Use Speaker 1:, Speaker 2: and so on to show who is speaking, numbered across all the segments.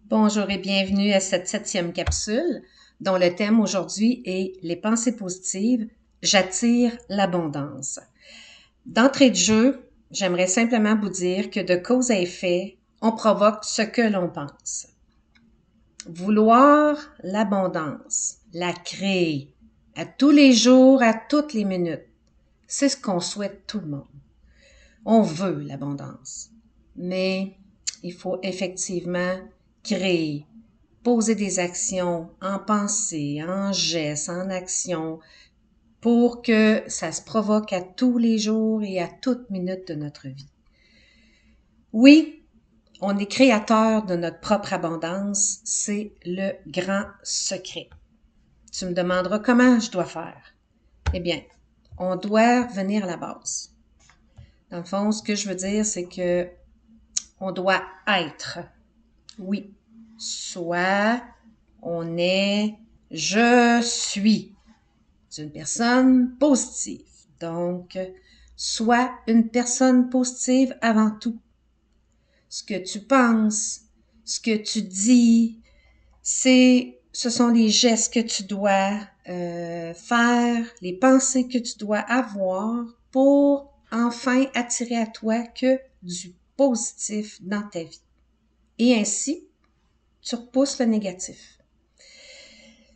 Speaker 1: Bonjour et bienvenue à cette 7e capsule dont le thème aujourd'hui est les pensées positives, j'attire l'abondance. D'entrée de jeu, j'aimerais simplement vous dire que de cause à effet, on provoque ce que l'on pense. Vouloir l'abondance, la créer à tous les jours, à toutes les minutes, c'est ce qu'on souhaite tout le monde. On veut l'abondance, mais il faut effectivement créer, poser des actions en pensée, en gestes, en action, pour que ça se provoque à tous les jours et à toute minute de notre vie. Oui, on est créateur de notre propre abondance, c'est le grand secret. Tu me demanderas comment je dois faire. Eh bien, on doit revenir à la base. Dans le fond, ce que je veux dire, c'est que on doit être. Oui, soit on est, je suis une personne positive. Donc, sois une personne positive avant tout. Ce que tu penses, ce que tu dis, ce sont les gestes que tu dois faire, les pensées que tu dois avoir pour enfin attirer à toi que du positif dans ta vie. Et ainsi, tu repousses le négatif.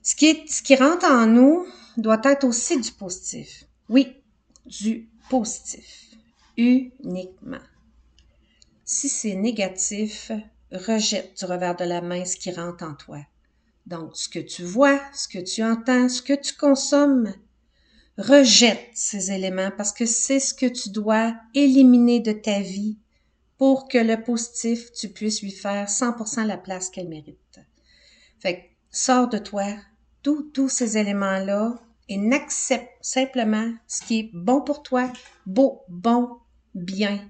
Speaker 1: Ce qui rentre en nous doit être aussi du positif. Oui, du positif. Uniquement. Si c'est négatif, rejette du revers de la main ce qui rentre en toi. Donc, ce que tu vois, ce que tu entends, ce que tu consommes, rejette ces éléments parce que c'est ce que tu dois éliminer de ta vie pour que le positif, tu puisses lui faire 100% la place qu'elle mérite. Fait que, sors de toi tous ces éléments-là et n'accepte simplement ce qui est bon pour toi, beau, bon, bien,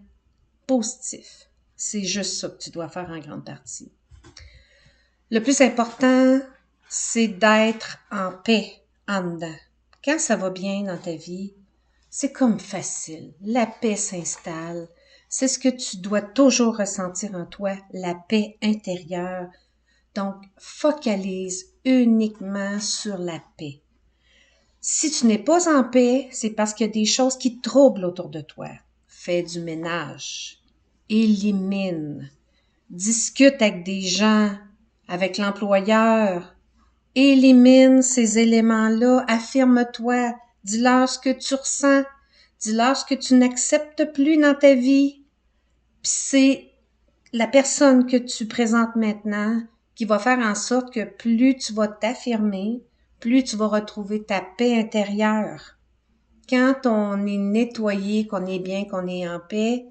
Speaker 1: positif. C'est juste ça que tu dois faire en grande partie. Le plus important, c'est d'être en paix en dedans. Quand ça va bien dans ta vie, c'est comme facile. La paix s'installe. C'est ce que tu dois toujours ressentir en toi, la paix intérieure. Donc, focalise uniquement sur la paix. Si tu n'es pas en paix, c'est parce qu'il y a des choses qui te troublent autour de toi. Fais du ménage. Élimine. Discute avec des gens, avec l'employeur. Élimine ces éléments-là. Affirme-toi. Dis-leur ce que tu ressens. Dis-leur ce que tu n'acceptes plus dans ta vie. Puis c'est la personne que tu présentes maintenant qui va faire en sorte que plus tu vas t'affirmer, plus tu vas retrouver ta paix intérieure. Quand on est nettoyé, qu'on est bien, qu'on est en paix,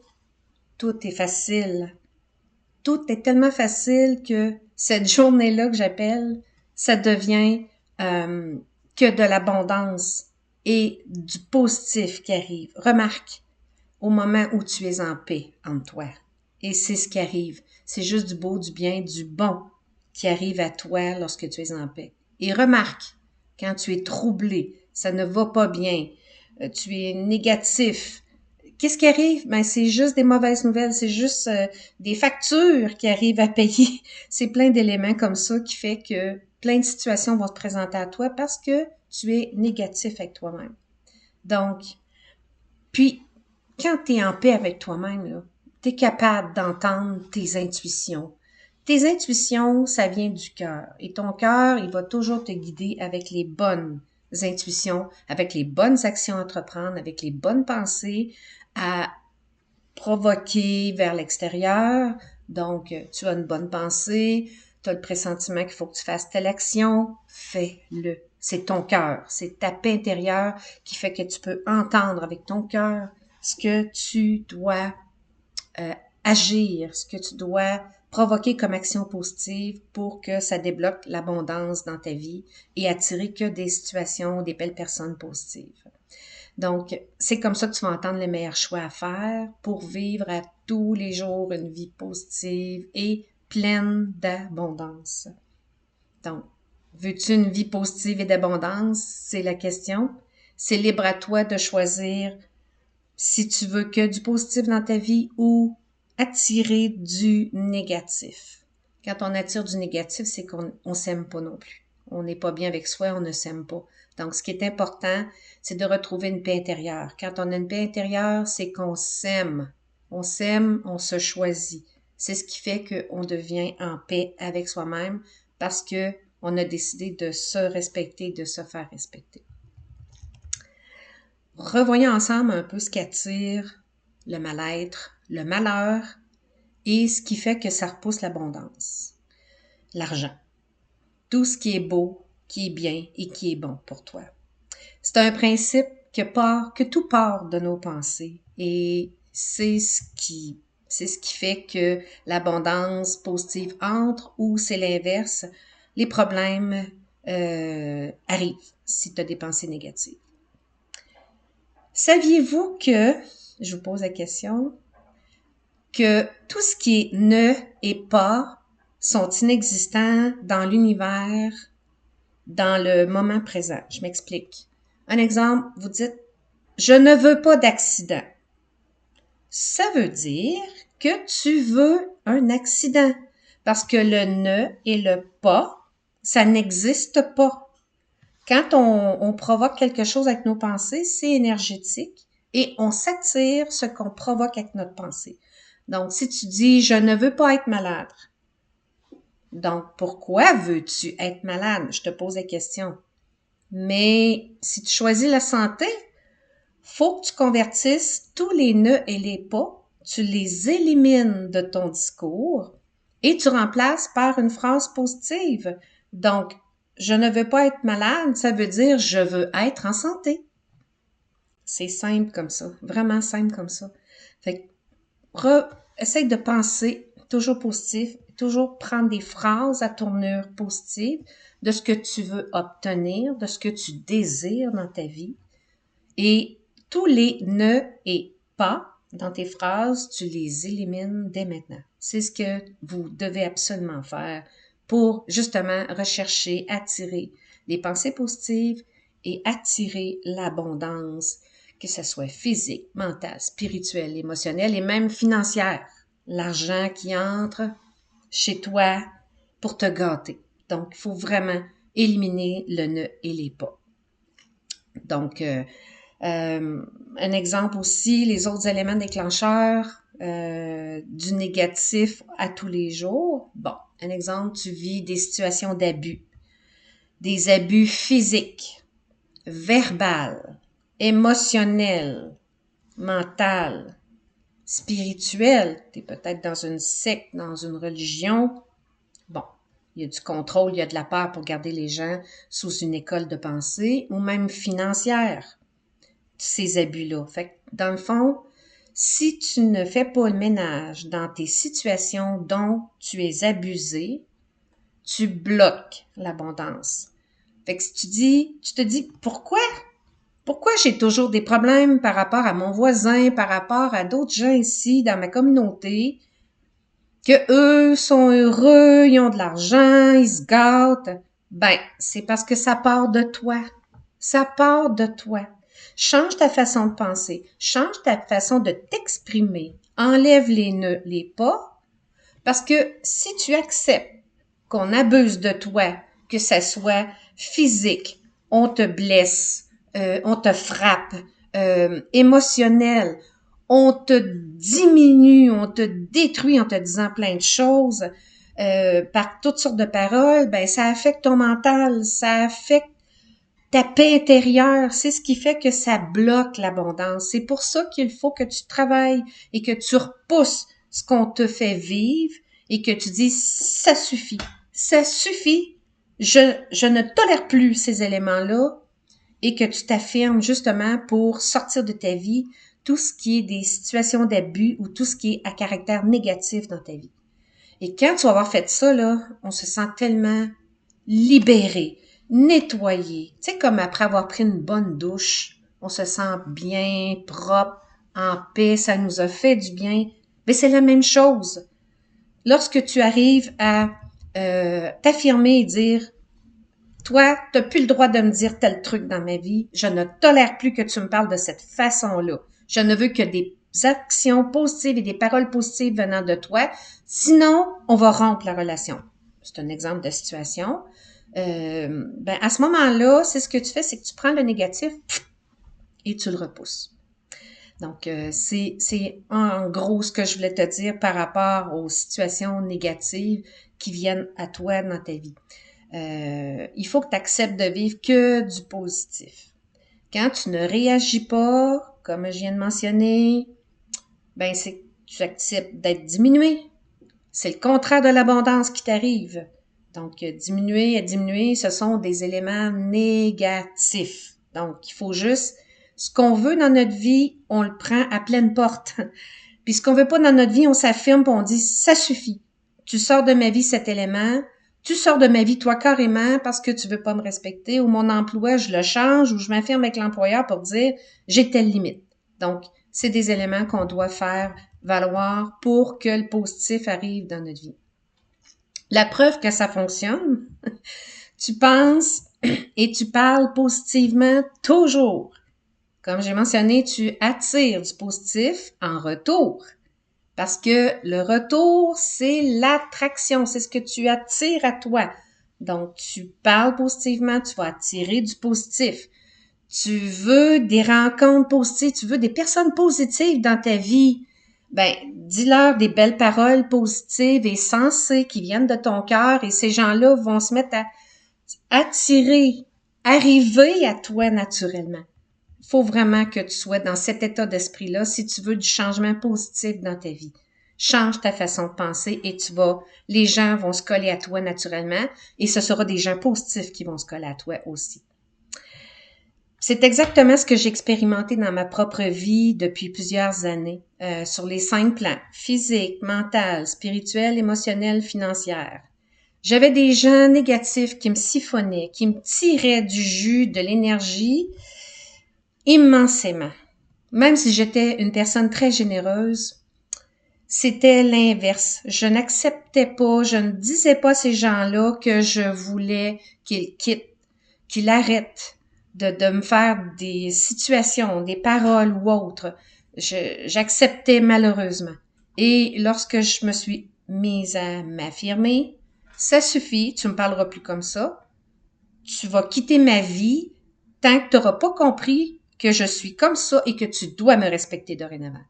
Speaker 1: tout est facile. Tout est tellement facile que cette journée-là que j'appelle, ça devient que de l'abondance et du positif qui arrive. Remarque, au moment où tu es en paix en toi. Et c'est ce qui arrive. C'est juste du beau, du bien, du bon qui arrive à toi lorsque tu es en paix. Et remarque, quand tu es troublé, ça ne va pas bien, tu es négatif, qu'est-ce qui arrive? Ben, c'est juste des mauvaises nouvelles, c'est juste des factures qui arrivent à payer. C'est plein d'éléments comme ça qui fait que plein de situations vont se présenter à toi parce que tu es négatif avec toi-même. Donc, puis, quand tu es en paix avec toi-même, tu es capable d'entendre tes intuitions. Tes intuitions, ça vient du cœur. Et ton cœur, il va toujours te guider avec les bonnes intuitions, avec les bonnes actions à entreprendre, avec les bonnes pensées à provoquer vers l'extérieur. Donc, tu as une bonne pensée, tu as le pressentiment qu'il faut que tu fasses telle action, fais-le. C'est ton cœur, c'est ta paix intérieure qui fait que tu peux entendre avec ton cœur ce que tu dois agir, ce que tu dois provoquer comme action positive pour que ça débloque l'abondance dans ta vie et attirer que des situations, des belles personnes positives. Donc, c'est comme ça que tu vas entendre les meilleurs choix à faire pour vivre à tous les jours une vie positive et pleine d'abondance. Donc, veux-tu une vie positive et d'abondance? C'est la question. C'est libre à toi de choisir si tu veux que du positif dans ta vie ou attirer du négatif. Quand on attire du négatif, c'est qu'on on s'aime pas non plus. On n'est pas bien avec soi, on ne s'aime pas. Donc, ce qui est important, c'est de retrouver une paix intérieure. Quand on a une paix intérieure, c'est qu'on s'aime. On s'aime, on se choisit. C'est ce qui fait qu'on devient en paix avec soi-même parce que on a décidé de se respecter, de se faire respecter. Revoyons ensemble un peu ce qui attire le mal-être, le malheur et ce qui fait que ça repousse l'abondance. L'argent. Tout ce qui est beau, qui est bien et qui est bon pour toi. C'est un principe que tout part de nos pensées et c'est ce qui fait que l'abondance positive entre ou c'est l'inverse, les problèmes arrivent si tu as des pensées négatives. Saviez-vous que, je vous pose la question, que tout ce qui est ne et pas sont inexistants dans l'univers, dans le moment présent? Je m'explique. Un exemple, vous dites « Je ne veux pas d'accident ». Ça veut dire que tu veux un accident parce que le ne et le pas, ça n'existe pas. Quand on provoque quelque chose avec nos pensées, c'est énergétique et on s'attire ce qu'on provoque avec notre pensée. Donc, si tu dis « Je ne veux pas être malade », donc pourquoi veux-tu être malade? Je te pose la question. Mais si tu choisis la santé, faut que tu convertisses tous les ne et les pas, tu les élimines de ton discours et tu remplaces par une phrase positive. Donc, je ne veux pas être malade, ça veut dire je veux être en santé. C'est simple comme ça, vraiment simple comme ça. Fait que, essaye de penser toujours positif, toujours prendre des phrases à tournure positive de ce que tu veux obtenir, de ce que tu désires dans ta vie. Et tous les ne et pas dans tes phrases, tu les élimines dès maintenant. C'est ce que vous devez absolument faire pour justement rechercher, attirer des pensées positives et attirer l'abondance, que ce soit physique, mentale, spirituelle, émotionnelle et même financière. L'argent qui entre chez toi pour te gâter. Donc, il faut vraiment éliminer le ne et les pas. Donc, un exemple aussi, les autres éléments déclencheurs du négatif à tous les jours. Bon, un exemple, tu vis des situations d'abus, des abus physiques, verbal, émotionnel, mental, spirituel. Tu es peut-être dans une secte, dans une religion. Bon, il y a du contrôle, il y a de la peur pour garder les gens sous une école de pensée ou même financière, ces abus-là. Fait que, dans le fond, si tu ne fais pas le ménage dans tes situations dont tu es abusé, tu bloques l'abondance. Fait que si tu te dis, pourquoi j'ai toujours des problèmes par rapport à mon voisin, par rapport à d'autres gens ici dans ma communauté, que eux sont heureux, ils ont de l'argent, ils se gâtent? Ben, c'est parce que ça part de toi. Ça part de toi. Change ta façon de penser. Change ta façon de t'exprimer. Enlève les ne, les pas. Parce que si tu acceptes qu'on abuse de toi, que ça soit physique, on te blesse, on te frappe, émotionnel, on te diminue, on te détruit en te disant plein de choses, par toutes sortes de paroles, ben ça affecte ton mental, ça affecte ta paix intérieure, c'est ce qui fait que ça bloque l'abondance. C'est pour ça qu'il faut que tu travailles et que tu repousses ce qu'on te fait vivre et que tu dis ça suffit. Ça suffit. Je ne tolère plus ces éléments-là et que tu t'affirmes justement pour sortir de ta vie tout ce qui est des situations d'abus ou tout ce qui est à caractère négatif dans ta vie. Et quand tu vas avoir fait ça, là, on se sent tellement libéré, nettoyé. Tu sais, comme après avoir pris une bonne douche, on se sent bien, propre, en paix, ça nous a fait du bien. Mais c'est la même chose. Lorsque tu arrives à t'affirmer et dire « Toi, tu n'as plus le droit de me dire tel truc dans ma vie. Je ne tolère plus que tu me parles de cette façon-là. Je ne veux que des actions positives et des paroles positives venant de toi. Sinon, on va rompre la relation. C'est un exemple de situation. À ce moment-là, c'est ce que tu fais, c'est que tu prends le négatif et tu le repousses. Donc, c'est en gros ce que je voulais te dire par rapport aux situations négatives qui viennent à toi dans ta vie. Il faut que tu acceptes de vivre que du positif. Quand tu ne réagis pas, comme je viens de mentionner, c'est que tu acceptes d'être diminué. C'est le contraire de l'abondance qui t'arrive. Donc, diminuer et diminuer, ce sont des éléments négatifs. Donc, il faut juste, ce qu'on veut dans notre vie, on le prend à pleine porte. Puis ce qu'on veut pas dans notre vie, on s'affirme, puis on dit, ça suffit. Tu sors de ma vie cet élément, tu sors de ma vie toi carrément parce que tu veux pas me respecter, ou mon emploi, je le change, ou je m'affirme avec l'employeur pour dire, j'ai telle limite. Donc, c'est des éléments qu'on doit faire valoir pour que le positif arrive dans notre vie. La preuve que ça fonctionne, tu penses et tu parles positivement toujours. Comme j'ai mentionné, tu attires du positif en retour. Parce que le retour, c'est l'attraction, c'est ce que tu attires à toi. Donc, tu parles positivement, tu vas attirer du positif. Tu veux des rencontres positives, tu veux des personnes positives dans ta vie. Dis-leur des belles paroles positives et sensées qui viennent de ton cœur et ces gens-là vont se mettre à attirer, arriver à toi naturellement. Il faut vraiment que tu sois dans cet état d'esprit-là si tu veux du changement positif dans ta vie. Change ta façon de penser et les gens vont se coller à toi naturellement et ce sera des gens positifs qui vont se coller à toi aussi. C'est exactement ce que j'ai expérimenté dans ma propre vie depuis plusieurs années, sur les 5 plans, physique, mental, spirituel, émotionnel, financière. J'avais des gens négatifs qui me siphonnaient, qui me tiraient du jus, de l'énergie, immensément. Même si j'étais une personne très généreuse, c'était l'inverse. Je n'acceptais pas, je ne disais pas à ces gens-là que je voulais qu'ils quittent, qu'ils arrêtent de me faire des situations, des paroles ou autres. J'acceptais malheureusement. Et lorsque je me suis mise à m'affirmer, ça suffit, tu me parleras plus comme ça, tu vas quitter ma vie tant que tu n'auras pas compris que je suis comme ça et que tu dois me respecter dorénavant.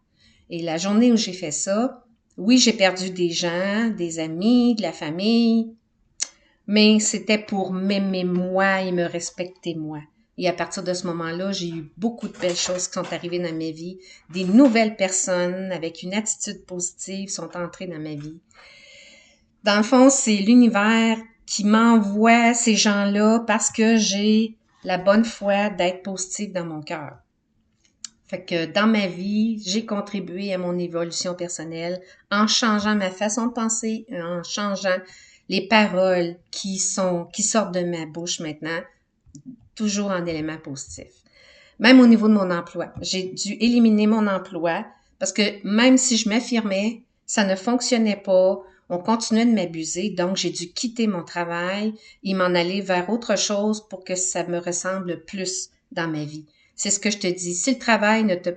Speaker 1: Et la journée où j'ai fait ça, oui, j'ai perdu des gens, des amis, de la famille, mais c'était pour m'aimer moi et me respecter moi. Et à partir de ce moment-là, j'ai eu beaucoup de belles choses qui sont arrivées dans ma vie. Des nouvelles personnes avec une attitude positive sont entrées dans ma vie. Dans le fond, c'est l'univers qui m'envoie ces gens-là parce que j'ai la bonne foi d'être positive dans mon cœur. Fait que dans ma vie, j'ai contribué à mon évolution personnelle en changeant ma façon de penser, en changeant les paroles qui sortent de ma bouche maintenant, toujours en éléments positifs. Même au niveau de mon emploi, j'ai dû éliminer mon emploi parce que même si je m'affirmais, ça ne fonctionnait pas. On continuait de m'abuser, donc j'ai dû quitter mon travail et m'en aller vers autre chose pour que ça me ressemble plus dans ma vie. C'est ce que je te dis. Si le travail ne te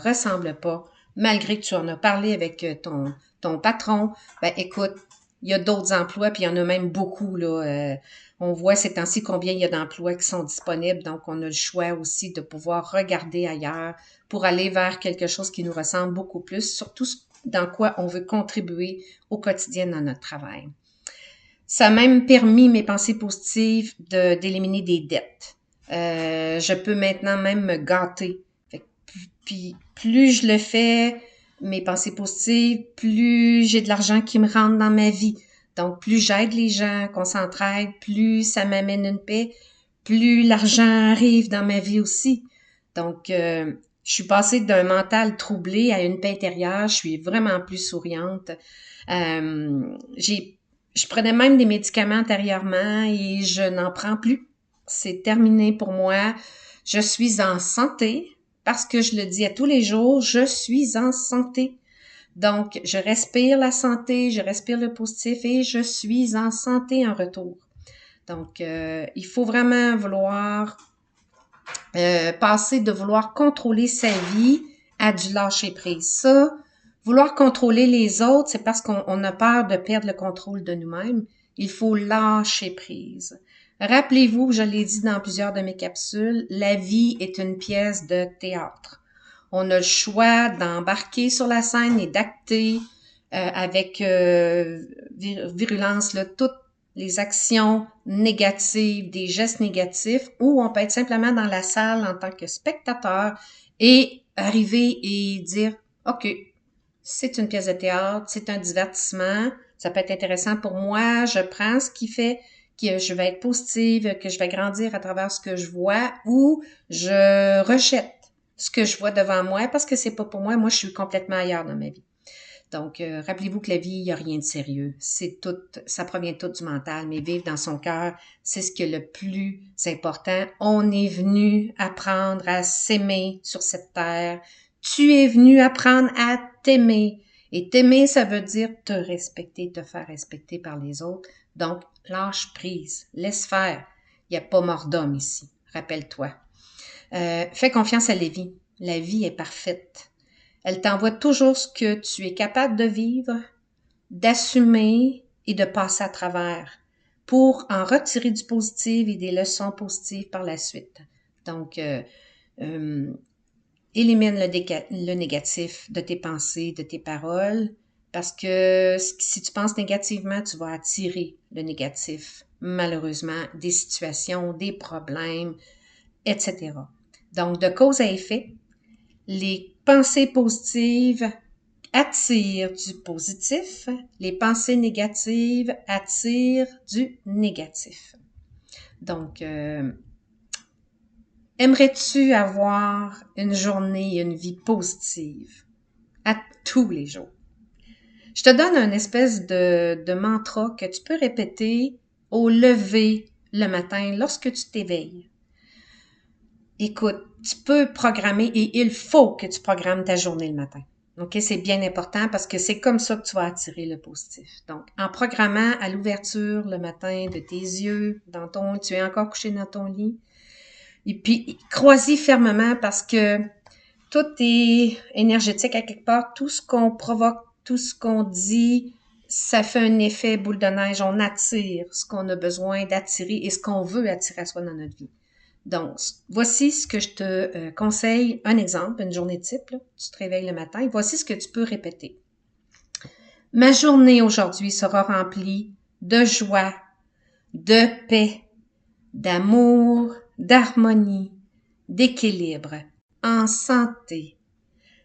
Speaker 1: ressemble pas, malgré que tu en as parlé avec ton patron, écoute, il y a d'autres emplois, puis il y en a même beaucoup, là. On voit ces temps-ci combien il y a d'emplois qui sont disponibles, donc on a le choix aussi de pouvoir regarder ailleurs pour aller vers quelque chose qui nous ressemble beaucoup plus, surtout dans quoi on veut contribuer au quotidien dans notre travail. Ça a même permis mes pensées positives d'éliminer des dettes. Je peux maintenant même me gâter. Puis plus je le fais, mes pensées positives, plus j'ai de l'argent qui me rentre dans ma vie. Donc, plus j'aide les gens, qu'on s'entraide, plus ça m'amène une paix, plus l'argent arrive dans ma vie aussi. Donc, je suis passée d'un mental troublé à une paix intérieure. Je suis vraiment plus souriante. Je prenais même des médicaments antérieurement et je n'en prends plus. C'est terminé pour moi. Je suis en santé parce que je le dis à tous les jours, je suis en santé. Donc, je respire la santé, je respire le positif et je suis en santé en retour. Donc, il faut vraiment vouloir passer de vouloir contrôler sa vie à du lâcher-prise. Ça, vouloir contrôler les autres, c'est parce qu'on a peur de perdre le contrôle de nous-mêmes. Il faut lâcher prise. Rappelez-vous, je l'ai dit dans plusieurs de mes capsules, la vie est une pièce de théâtre. On a le choix d'embarquer sur la scène et d'acter avec virulence là, toutes les actions négatives, des gestes négatifs, ou on peut être simplement dans la salle en tant que spectateur et arriver et dire « OK, c'est une pièce de théâtre, c'est un divertissement, ça peut être intéressant pour moi, je prends ce qui fait que je vais être positive, que je vais grandir à travers ce que je vois, ou je rejette ce que je vois devant moi parce que c'est pas pour moi, moi je suis complètement ailleurs dans ma vie. » Donc, rappelez-vous que la vie, il n'y a rien de sérieux. C'est tout, ça provient tout du mental, mais vivre dans son cœur, c'est ce qui est le plus important. On est venu apprendre à s'aimer sur cette terre. Tu es venu apprendre à t'aimer. Et t'aimer, ça veut dire te respecter, te faire respecter par les autres. Donc, lâche prise, laisse faire. Il n'y a pas mort d'homme ici, rappelle-toi. Fais confiance à la vie. La vie est parfaite. Elle t'envoie toujours ce que tu es capable de vivre, d'assumer et de passer à travers pour en retirer du positif et des leçons positives par la suite. Donc, élimine le négatif de tes pensées, de tes paroles, parce que si tu penses négativement, tu vas attirer le négatif, malheureusement, des situations, des problèmes, etc. Donc, de cause à effet, les pensées positives attirent du positif, les pensées négatives attirent du négatif. Donc, aimerais-tu avoir une journée, une vie positive à tous les jours? Je te donne une espèce de mantra que tu peux répéter au lever le matin lorsque tu t'éveilles. Écoute, tu peux programmer et il faut que tu programmes ta journée le matin. OK, c'est bien important parce que c'est comme ça que tu vas attirer le positif. Donc, en programmant à l'ouverture le matin de tes yeux, tu es encore couché dans ton lit, et puis crois-y fermement parce que tout est énergétique à quelque part. Tout ce qu'on provoque, tout ce qu'on dit, ça fait un effet boule de neige. On attire ce qu'on a besoin d'attirer et ce qu'on veut attirer à soi dans notre vie. Donc, voici ce que je te conseille. Un exemple, une journée type. Là, tu te réveilles le matin et voici ce que tu peux répéter. Ma journée aujourd'hui sera remplie de joie, de paix, d'amour, d'harmonie, d'équilibre, en santé,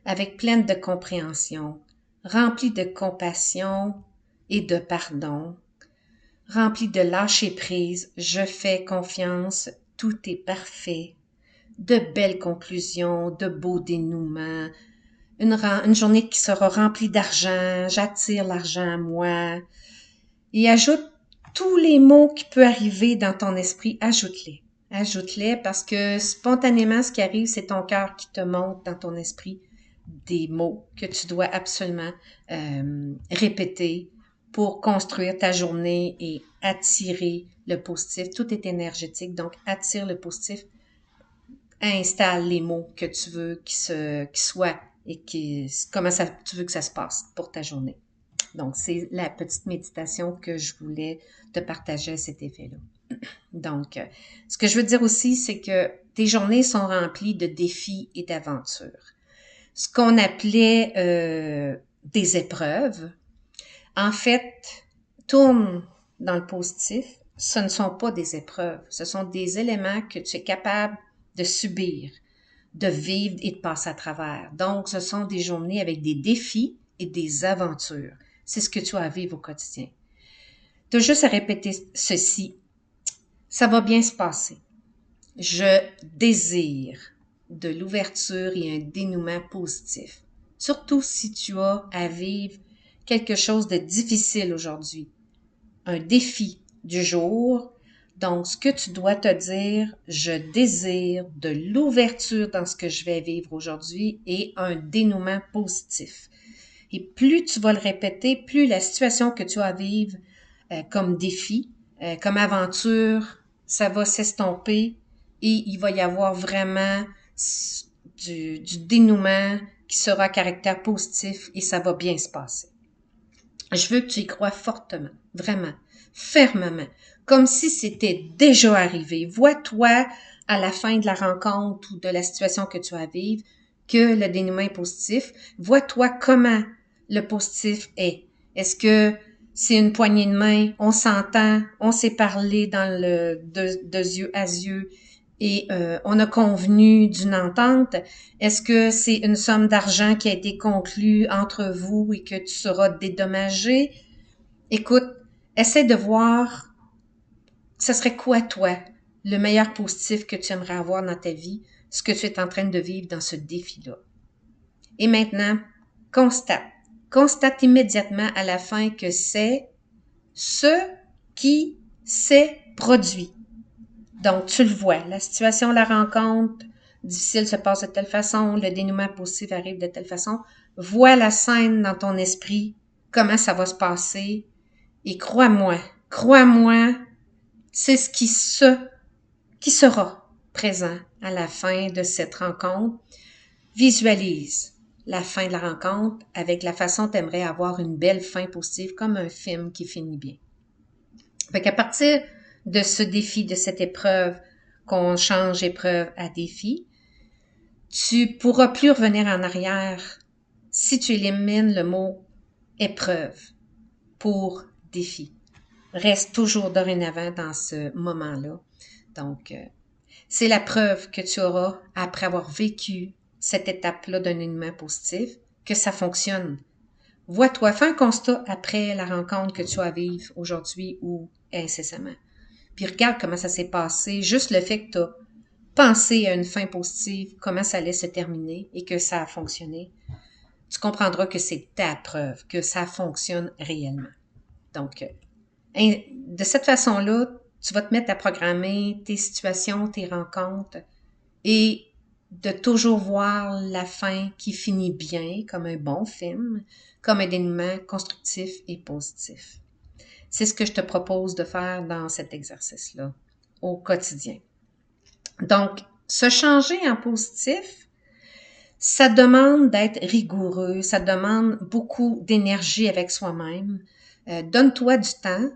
Speaker 1: avec pleine de compréhension, remplie de compassion et de pardon, remplie de lâcher prise, je fais confiance, tout est parfait, de belles conclusions, de beaux dénouements, une journée qui sera remplie d'argent, j'attire l'argent à moi, et ajoute tous les mots qui peuvent arriver dans ton esprit, ajoute-les. Ajoute-les parce que spontanément, ce qui arrive, c'est ton cœur qui te montre dans ton esprit des mots que tu dois absolument répéter pour construire ta journée et attirer le positif. Tout est énergétique, donc attire le positif, installe les mots que tu veux qui soient et comment tu veux que ça se passe pour ta journée. Donc, c'est la petite méditation que je voulais te partager à cet effet-là. Donc, ce que je veux dire aussi, c'est que tes journées sont remplies de défis et d'aventures. Ce qu'on appelait des épreuves, en fait, tourne dans le positif. Ce ne sont pas des épreuves, ce sont des éléments que tu es capable de subir, de vivre et de passer à travers. Donc, ce sont des journées avec des défis et des aventures. C'est ce que tu as à vivre au quotidien. Tu as juste à répéter ceci. Ça va bien se passer. Je désire de l'ouverture et un dénouement positif. Surtout si tu as à vivre quelque chose de difficile aujourd'hui. Un défi du jour. Donc, ce que tu dois te dire, je désire de l'ouverture dans ce que je vais vivre aujourd'hui et un dénouement positif. Et plus tu vas le répéter, plus la situation que tu as à vivre comme défi, comme aventure, ça va s'estomper et il va y avoir vraiment du dénouement qui sera à caractère positif et ça va bien se passer. Je veux que tu y crois fortement, vraiment, fermement, comme si c'était déjà arrivé. Vois-toi à la fin de la rencontre ou de la situation que tu as à vivre que le dénouement est positif. Vois-toi comment le positif est. Est-ce que c'est une poignée de main, on s'entend, on s'est parlé dans le de yeux à yeux et on a convenu d'une entente? Est-ce que c'est une somme d'argent qui a été conclue entre vous et que tu seras dédommagé? Écoute, essaie de voir, ce serait quoi, toi, le meilleur positif que tu aimerais avoir dans ta vie, ce que tu es en train de vivre dans ce défi-là. Et maintenant, constate. Constate immédiatement à la fin que c'est ce qui s'est produit. Donc, tu le vois, la situation, la rencontre difficile se passe de telle façon, le dénouement positif arrive de telle façon. Vois la scène dans ton esprit, comment ça va se passer, et crois-moi, c'est ce qui sera présent à la fin de cette rencontre. Visualise la fin de la rencontre avec la façon que tu aimerais avoir une belle fin positive, comme un film qui finit bien. Fait qu'à partir de ce défi, de cette épreuve, qu'on change épreuve à défi, tu pourras plus revenir en arrière si tu élimines le mot épreuve pour défi. Reste toujours dorénavant dans ce moment-là. Donc, c'est la preuve que tu auras, après avoir vécu cette étape-là d'un élément positif, que ça fonctionne. Vois-toi, fais un constat après la rencontre que tu as à vivre aujourd'hui ou incessamment. Puis regarde comment ça s'est passé, juste le fait que tu as pensé à une fin positive, comment ça allait se terminer et que ça a fonctionné. Tu comprendras que c'est ta preuve, que ça fonctionne réellement. Donc, de cette façon-là, tu vas te mettre à programmer tes situations, tes rencontres et de toujours voir la fin qui finit bien, comme un bon film, comme un dénouement constructif et positif. C'est ce que je te propose de faire dans cet exercice-là, au quotidien. Donc, se changer en positif, ça demande d'être rigoureux, ça demande beaucoup d'énergie avec soi-même. Donne-toi du temps,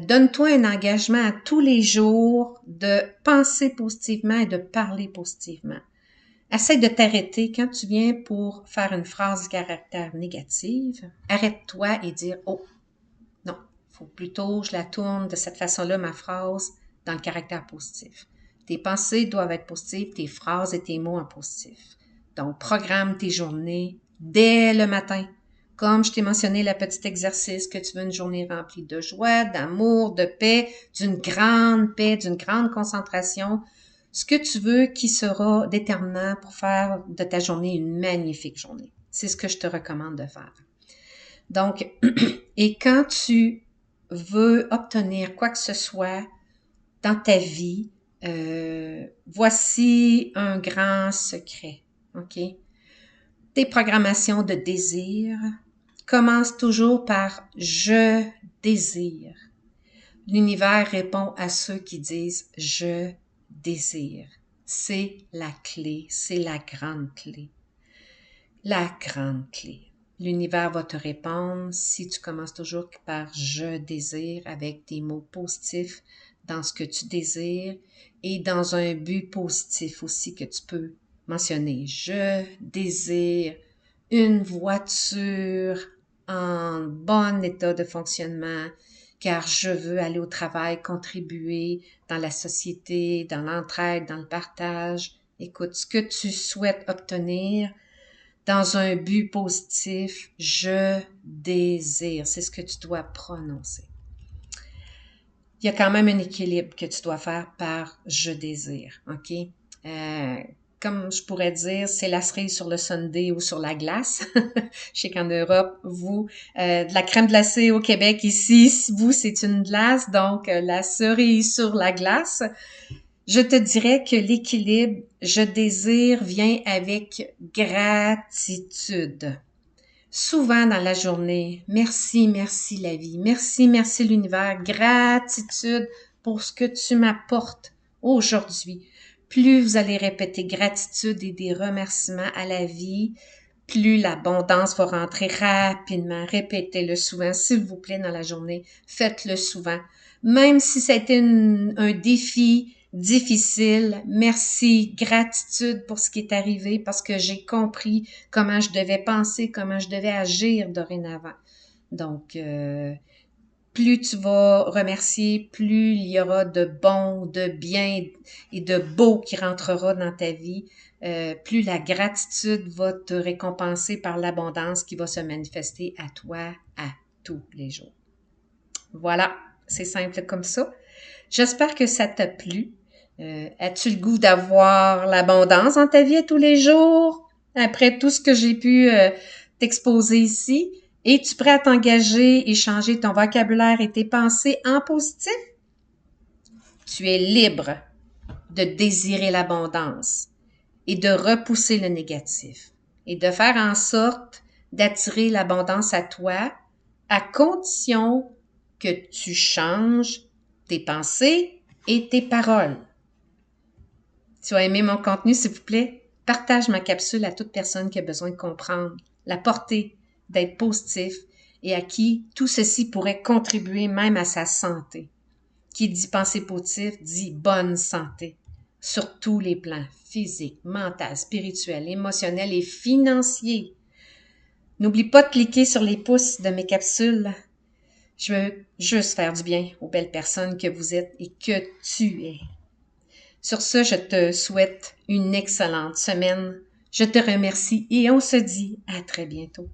Speaker 1: donne-toi un engagement à tous les jours de penser positivement et de parler positivement. Essaye de t'arrêter quand tu viens pour faire une phrase de caractère négative. Arrête-toi et dire « Oh, non, faut plutôt je la tourne de cette façon-là, ma phrase, dans le caractère positif. » Tes pensées doivent être positives, tes phrases et tes mots en positif. Donc, programme tes journées dès le matin. Comme je t'ai mentionné, le petit exercice que tu veux une journée remplie de joie, d'amour, de paix, d'une grande concentration. Ce que tu veux qui sera déterminant pour faire de ta journée une magnifique journée. C'est ce que je te recommande de faire. Donc, et quand tu veux obtenir quoi que ce soit dans ta vie, voici un grand secret, OK? Tes programmations de désir commencent toujours par « je désire ». L'univers répond à ceux qui disent « je désire ». C'est la clé, c'est la grande clé. La grande clé. L'univers va te répondre si tu commences toujours par « je désire » avec des mots positifs dans ce que tu désires et dans un but positif aussi que tu peux mentionner. Je désire une voiture en bon état de fonctionnement car je veux aller au travail, contribuer dans la société, dans l'entraide, dans le partage. Écoute, ce que tu souhaites obtenir dans un but positif, je désire. C'est ce que tu dois prononcer. Il y a quand même un équilibre que tu dois faire par je désire, OK? Comme je pourrais dire, c'est la cerise sur le sundae ou sur la glace. Je sais qu'en Europe, vous, de la crème glacée au Québec, ici, vous, c'est une glace, donc la cerise sur la glace. Je te dirais que l'équilibre, je désire, vient avec gratitude. Souvent dans la journée, merci la vie, merci l'univers, gratitude pour ce que tu m'apportes aujourd'hui. Plus vous allez répéter gratitude et des remerciements à la vie, plus l'abondance va rentrer rapidement. Répétez-le souvent, s'il vous plaît, dans la journée. Faites-le souvent. Même si c'était un défi difficile, merci, gratitude pour ce qui est arrivé parce que j'ai compris comment je devais penser, comment je devais agir dorénavant. Donc, plus tu vas remercier, plus il y aura de bon, de bien et de beau qui rentrera dans ta vie. Plus la gratitude va te récompenser par l'abondance qui va se manifester à toi à tous les jours. Voilà, c'est simple comme ça. J'espère que ça t'a plu. As-tu le goût d'avoir l'abondance dans ta vie à tous les jours? Après tout ce que j'ai pu t'exposer ici, es-tu prêt à t'engager et changer ton vocabulaire et tes pensées en positif? Tu es libre de désirer l'abondance et de repousser le négatif et de faire en sorte d'attirer l'abondance à toi à condition que tu changes tes pensées et tes paroles. Tu as aimé mon contenu, s'il vous plaît? Partage ma capsule à toute personne qui a besoin de comprendre la portée d'être positif et à qui tout ceci pourrait contribuer même à sa santé. Qui dit pensée positive dit bonne santé sur tous les plans, physique, mental, spirituel, émotionnel et financier. N'oublie pas de cliquer sur les pouces de mes capsules. Je veux juste faire du bien aux belles personnes que vous êtes et que tu es. Sur ce, je te souhaite une excellente semaine. Je te remercie et on se dit à très bientôt.